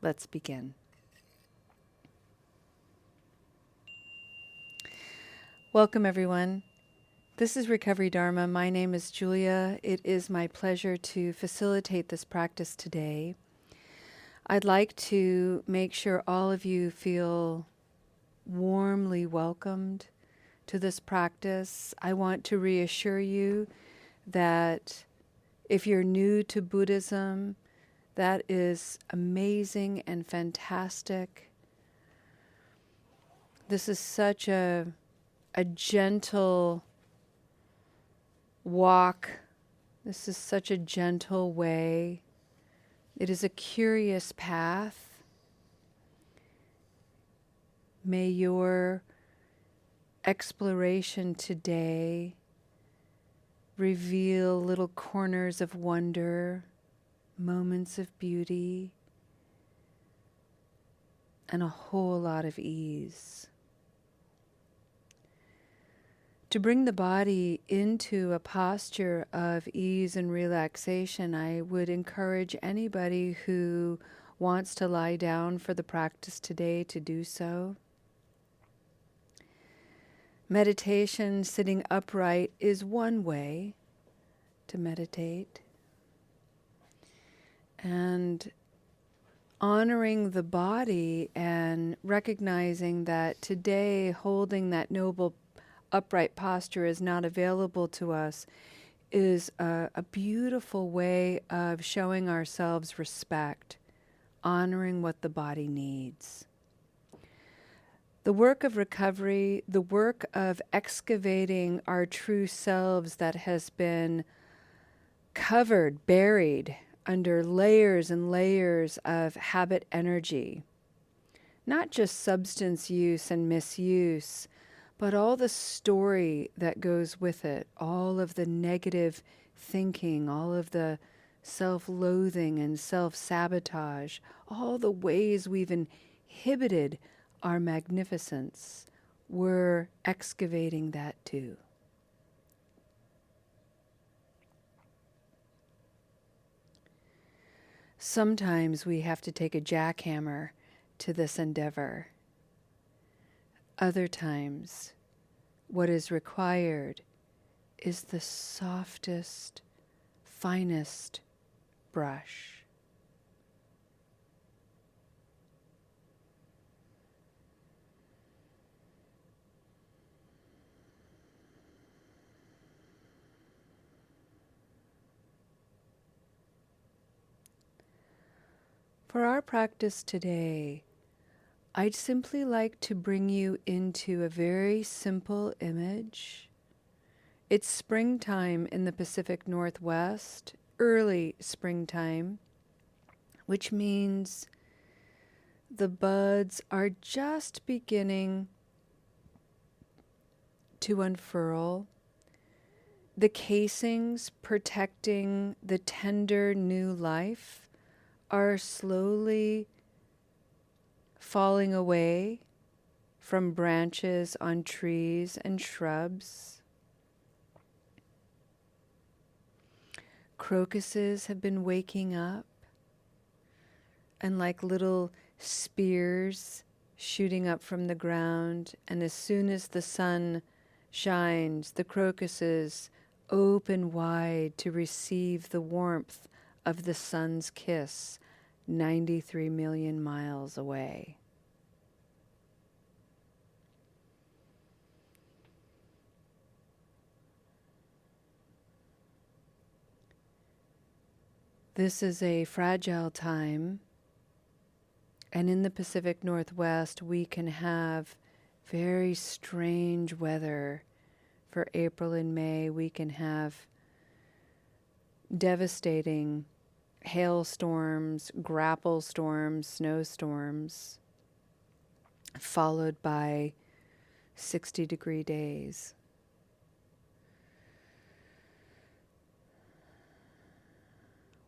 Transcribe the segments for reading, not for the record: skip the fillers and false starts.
Let's begin. Welcome, everyone. This is Recovery Dharma. My name is Julia. It is my pleasure to facilitate this practice today. I'd like to make sure all of you feel warmly welcomed to this practice. I want to reassure you that if you're new to Buddhism, that is amazing and fantastic. This is such a gentle walk. This is such a gentle way. It is a curious path. May your exploration today reveal little corners of wonder, moments of beauty, and a whole lot of ease. To bring the body into a posture of ease and relaxation, I would encourage anybody who wants to lie down for the practice today to do so. Meditation, sitting upright, is one way to meditate. And honoring the body and recognizing that today holding that noble upright posture is not available to us is a beautiful way of showing ourselves respect, honoring what the body needs. The work of recovery, the work of excavating our true selves that has been covered, buried under layers and layers of habit energy, not just substance use and misuse, but all the story that goes with it, all of the negative thinking, all of the self-loathing and self-sabotage, all the ways we've inhibited our magnificence, we're excavating that too. Sometimes we have to take a jackhammer to this endeavor. Other times, what is required is the softest, finest brush. For our practice today, I'd simply like to bring you into a very simple image. It's springtime in the Pacific Northwest, early springtime, which means the buds are just beginning to unfurl. The casings protecting the tender new life are slowly falling away from branches on trees and shrubs. Crocuses have been waking up, and like little spears shooting up from the ground, and as soon as the sun shines, the crocuses open wide to receive the warmth of the sun's kiss 93 million miles away. This is a fragile time, and in the Pacific Northwest we can have very strange weather. For April and May, we can have devastating hailstorms, grapple storms, snowstorms, followed by 60-degree days.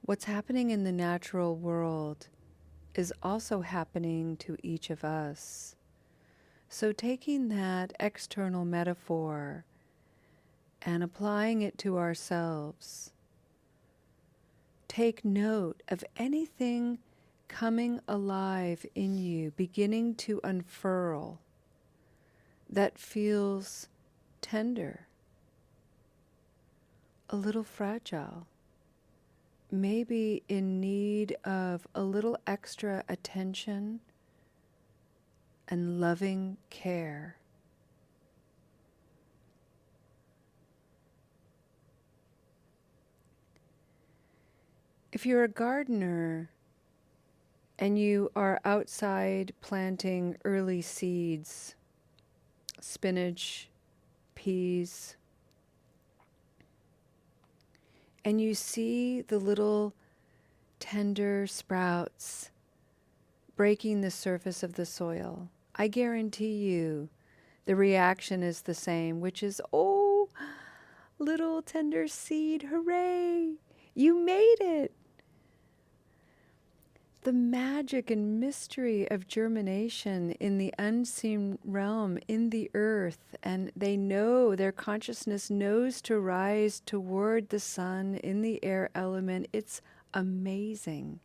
What's happening in the natural world is also happening to each of us. So taking that external metaphor and applying it to ourselves, take note of anything coming alive in you, beginning to unfurl, that feels tender, a little fragile, maybe in need of a little extra attention and loving care. If you're a gardener and you are outside planting early seeds, spinach, peas, and you see the little tender sprouts breaking the surface of the soil, I guarantee you the reaction is the same, which is, oh, little tender seed, hooray, you made it. The magic and mystery of germination in the unseen realm, in the earth, and they know, their consciousness knows to rise toward the sun in the air element. It's amazing.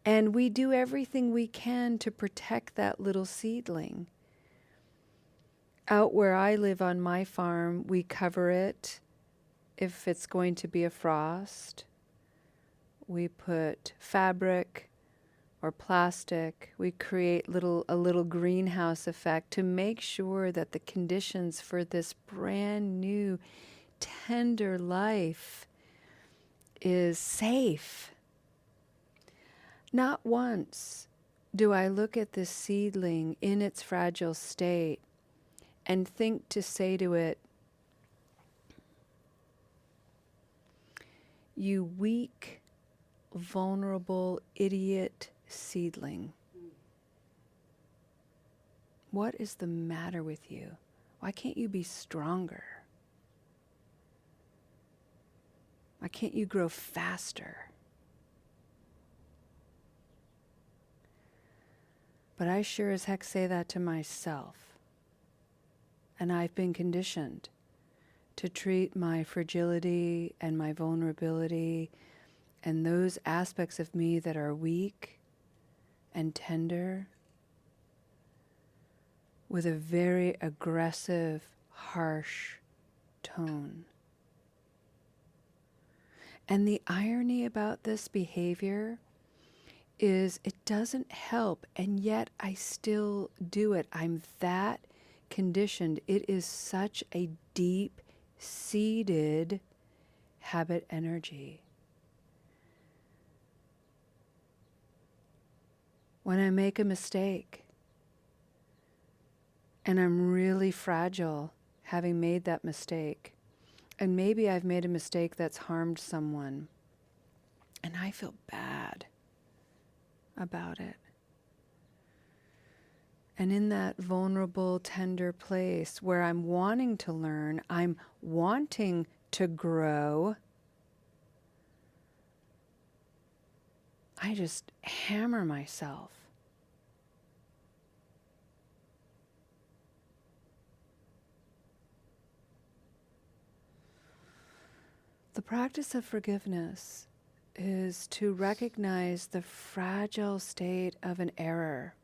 And we do everything we can to protect that little seedling. Out where I live on my farm, we cover it if it's going to be a frost. We put fabric or plastic. We create a little greenhouse effect to make sure that the conditions for this brand new, tender life is safe. Not once do I look at this seedling in its fragile state and think to say to it, you weak, vulnerable, idiot seedling. What is the matter with you? Why can't you be stronger? Why can't you grow faster? But I sure as heck say that to myself. And I've been conditioned to treat my fragility and my vulnerability and those aspects of me that are weak and tender with a very aggressive, harsh tone. And the irony about this behavior is it doesn't help, and yet I still do it. I'm that conditioned. It is such a deep-seated habit energy. When I make a mistake, and I'm really fragile having made that mistake, and maybe I've made a mistake that's harmed someone, and I feel bad about it. And in that vulnerable, tender place where I'm wanting to learn, I'm wanting to grow, I just hammer myself. The practice of forgiveness is to recognize the fragile state of an error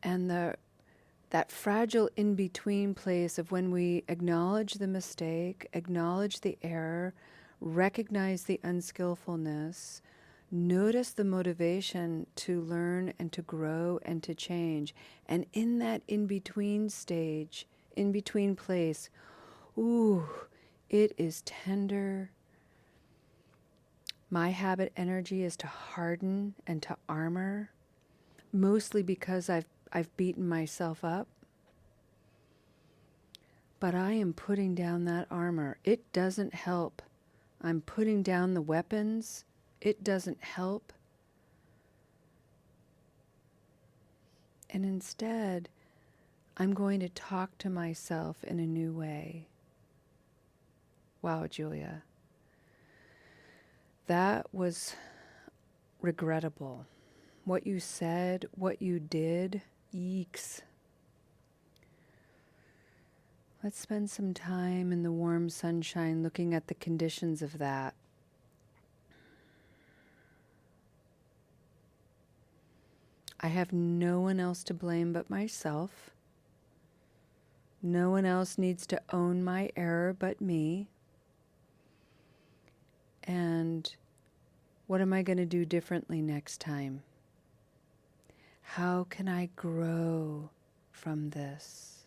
and that fragile in-between place of when we acknowledge the mistake, acknowledge the error, recognize the unskillfulness, notice the motivation to learn and to grow and to change. And in that in-between stage, in-between place, ooh, it is tender. My habit energy is to harden and to armor, mostly because I've beaten myself up. But I am putting down that armor. It doesn't help. I'm putting down the weapons. It doesn't help. And instead, I'm going to talk to myself in a new way. Wow, Julia. That was regrettable. What you said, what you did, yeeks. Let's spend some time in the warm sunshine looking at the conditions of that. I have no one else to blame but myself. No one else needs to own my error but me. And what am I going to do differently next time? How can I grow from this?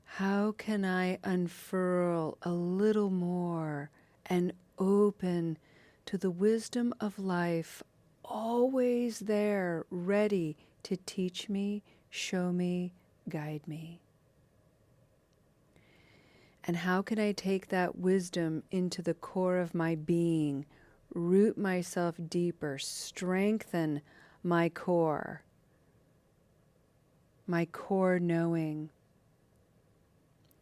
How can I unfurl a little more and open to the wisdom of life, always there, ready to teach me, show me, guide me? And how can I take that wisdom into the core of my being, root myself deeper, strengthen my core knowing,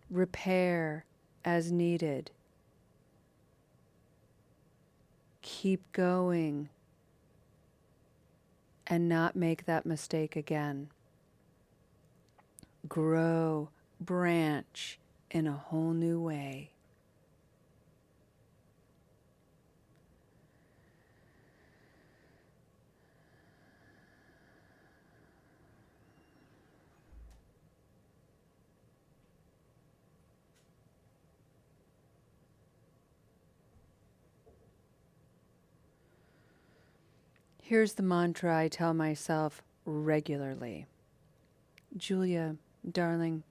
repair as needed, keep going, and not make that mistake again. Grow, branch in a whole new way. Here's the mantra I tell myself regularly. Julia, darling,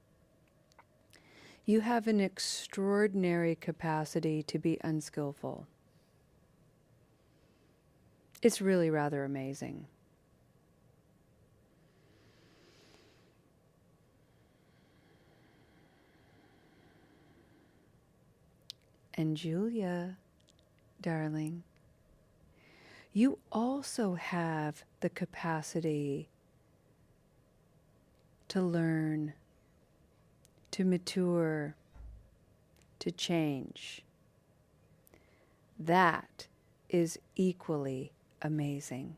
you have an extraordinary capacity to be unskillful. It's really rather amazing. And Julia, darling, you also have the capacity to learn, to mature, to change. That is equally amazing.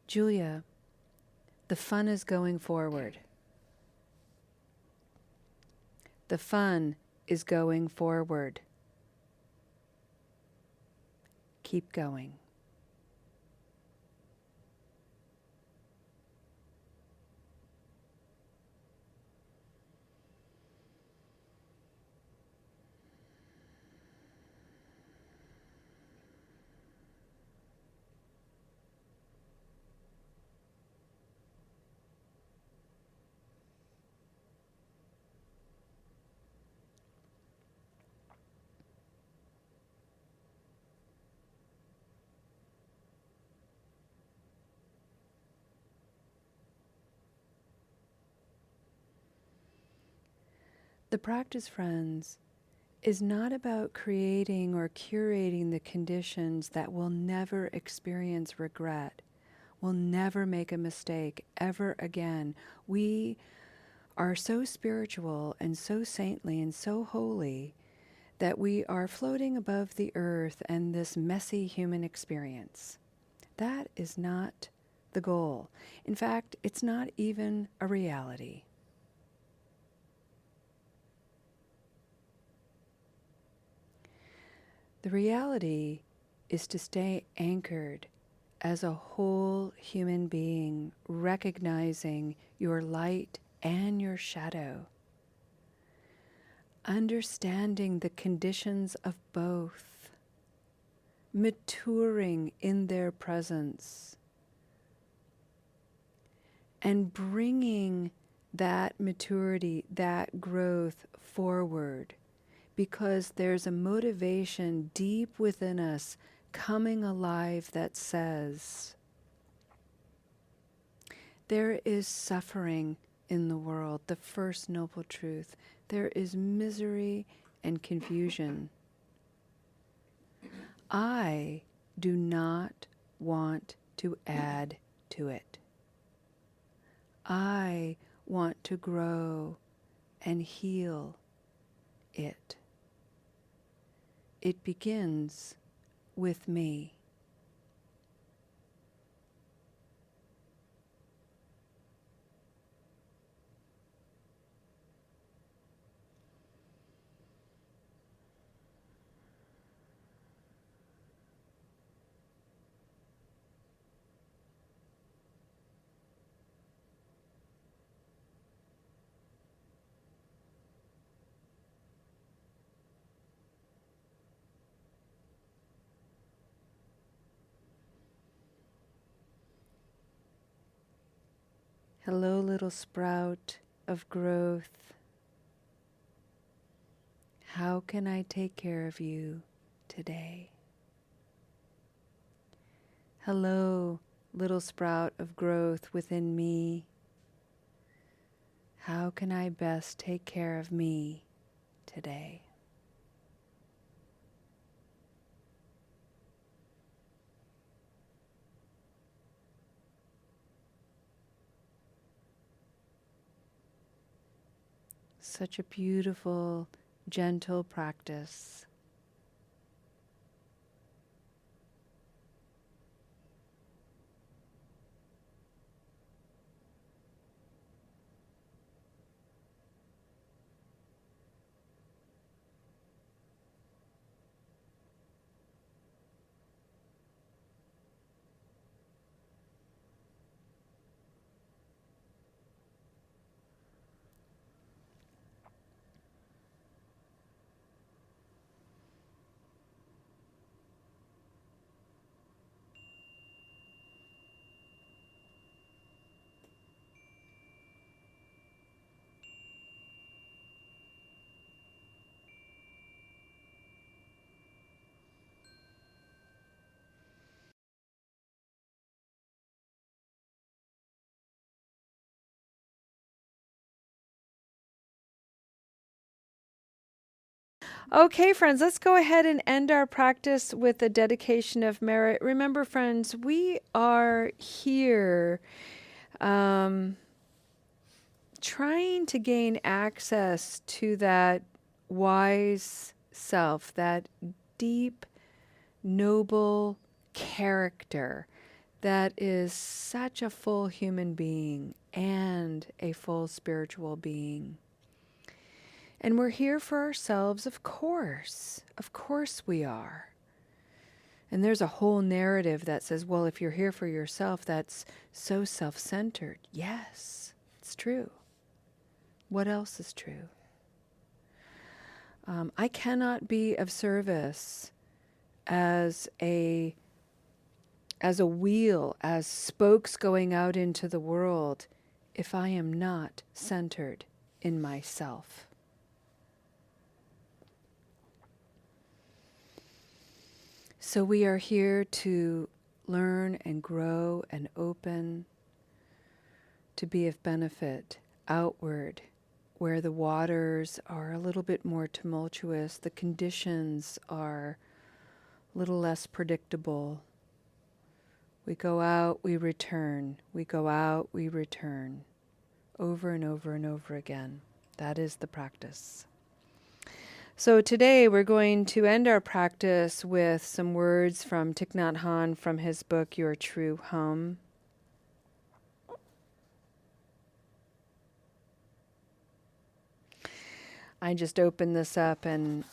Julia, the fun is going forward. The fun is going forward. Keep going. The practice, friends, is not about creating or curating the conditions that will never experience regret, will never make a mistake ever again. We are so spiritual and so saintly and so holy that we are floating above the earth and this messy human experience. That is not the goal. In fact, it's not even a reality. The reality is to stay anchored as a whole human being, recognizing your light and your shadow, understanding the conditions of both, maturing in their presence, and bringing that maturity, that growth forward, because there's a motivation deep within us coming alive that says, there is suffering in the world, the first noble truth. There is misery and confusion. I do not want to add to it. I want to grow and heal it. It begins with me. Hello, little sprout of growth. How can I take care of you today? Hello, little sprout of growth within me. How can I best take care of me today? Such a beautiful, gentle practice. Okay, friends, let's go ahead and end our practice with a dedication of merit. Remember, friends, we are here trying to gain access to that wise self, that deep, noble character that is such a full human being and a full spiritual being. And we're here for ourselves, of course. Of course we are. And there's a whole narrative that says, well, if you're here for yourself, that's so self-centered. Yes, it's true. What else is true? I cannot be of service as a wheel, as spokes going out into the world, if I am not centered in myself. So we are here to learn and grow and open, to be of benefit outward, where the waters are a little bit more tumultuous, the conditions are a little less predictable. We go out, we return. We go out, we return. Over and over and over again. That is the practice. So today we're going to end our practice with some words from Thich Nhat Hanh from his book, Your True Home. I just opened this up and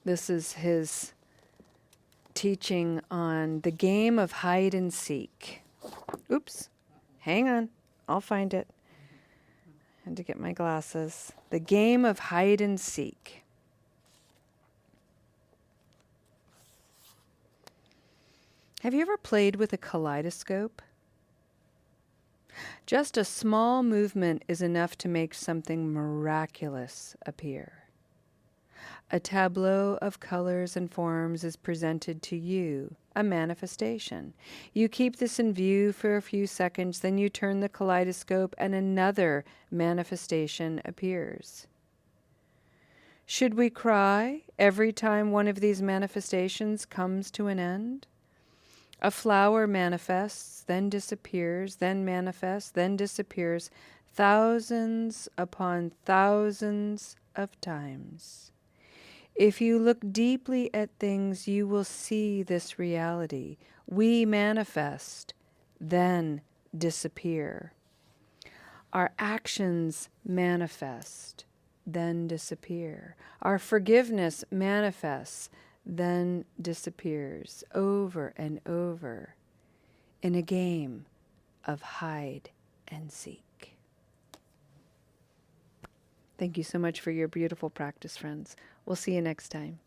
this is his teaching on the game of hide and seek. Oops, hang on, I'll find it. I had to get my glasses. The game of hide and seek. Have you ever played with a kaleidoscope? Just a small movement is enough to make something miraculous appear. A tableau of colors and forms is presented to you, a manifestation. You keep this in view for a few seconds, then you turn the kaleidoscope and another manifestation appears. Should we cry every time one of these manifestations comes to an end? A flower manifests, then disappears, then manifests, then disappears, thousands upon thousands of times. If you look deeply at things, you will see this reality. We manifest, then disappear. Our actions manifest, then disappear. Our forgiveness manifests, then disappears, over and over, in a game of hide and seek. Thank you so much for your beautiful practice, friends. We'll see you next time.